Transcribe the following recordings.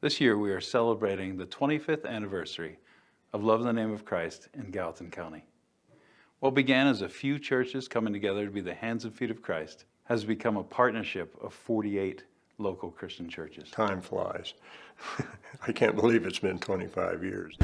This year we are celebrating the 25th anniversary of Love in the Name of Christ in Gallatin County. What began as a few churches coming together to be the hands and feet of Christ has become a partnership of 48 local Christian churches. Time flies. I can't believe it's been 25 years.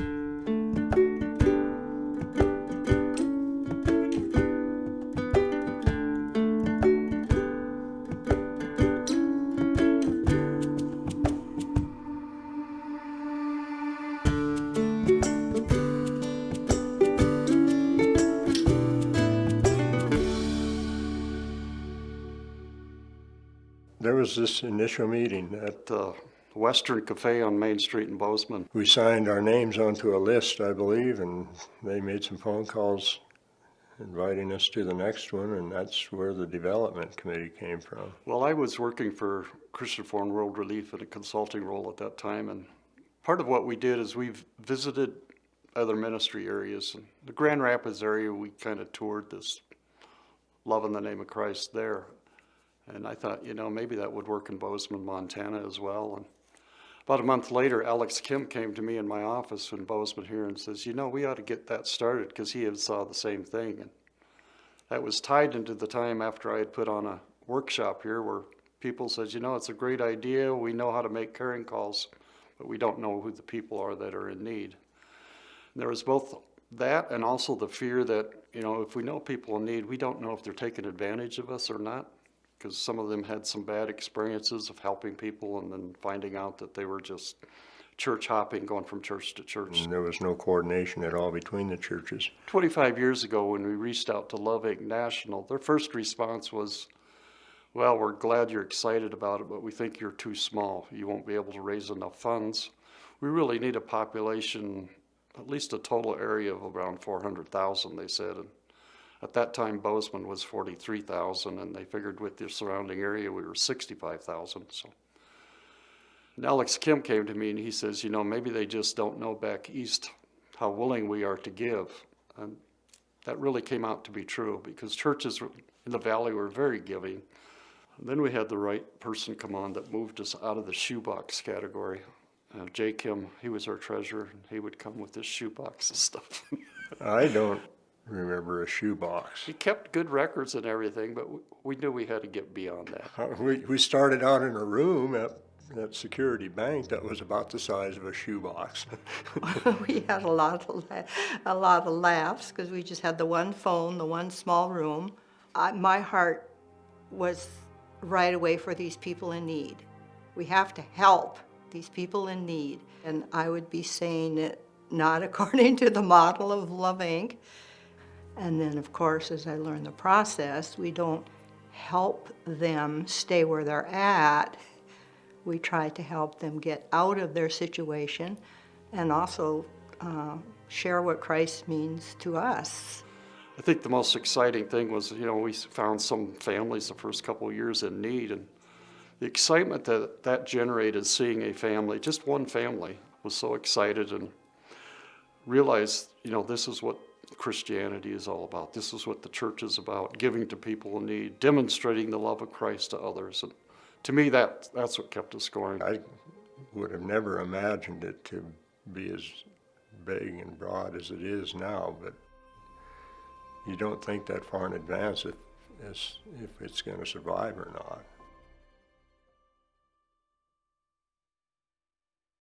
There was this initial meeting at the Western Cafe on Main Street in Bozeman. we signed our names onto a list, I believe, and they made some phone calls inviting us to the next one, and that's where the development committee came from. Well, I was working for Christian Foreign World Relief in a consulting role at that time, and part of what we did is we've visited other ministry areas. In the Grand Rapids area, we kind of toured this Love in the Name of Christ there. And I thought, maybe that would work in Bozeman, Montana as well. And about a month later, Alex Kim came to me in my office in Bozeman here and says, we ought to get that started, because he had saw the same thing. And that was tied into the time after I had put on a workshop here where people said, it's a great idea. We know how to make caring calls, but we don't know who the people are that are in need. And there was both that and also the fear that, if we know people in need, we don't know if they're taking advantage of us or not, because some of them had some bad experiences of helping people and then finding out that they were just church hopping, going from church to church. And there was no coordination at all between the churches. 25 years ago, when we reached out to Love Inc. National, their first response was, well, we're glad you're excited about it, but we think you're too small. You won't be able to raise enough funds. We really need a population, at least a total area of around 400,000, they said. And at that time, Bozeman was 43,000, and they figured with the surrounding area, we were 65,000. So, and Alex Kim came to me and he says, maybe they just don't know back east how willing we are to give. And that really came out to be true, because churches in the valley were very giving. And then we had the right person come on that moved us out of the shoebox category. Jay Kim, he was our treasurer, and he would come with his shoebox and stuff. I don't remember a shoebox. He kept good records and everything, but we knew we had to get beyond that. We started out in a room at Security Bank that was about the size of a shoebox. We had a lot of laughs because we just had the one phone, the one small room. My heart was right away for these people in need. We have to help these people in need. And I would be saying it not according to the model of Love Inc. And then, of course, as I learned the process, we don't help them stay where they're at. We try to help them get out of their situation and also share what Christ means to us. I think the most exciting thing was, we found some families the first couple of years in need, and the excitement that generated, seeing a family, just one family, was so excited and realized, this is what Christianity is all about. This is what the church is about, giving to people in need, demonstrating the love of Christ to others. And to me, that's what kept us going. I would have never imagined it to be as big and broad as it is now, but you don't think that far in advance if it's going to survive or not.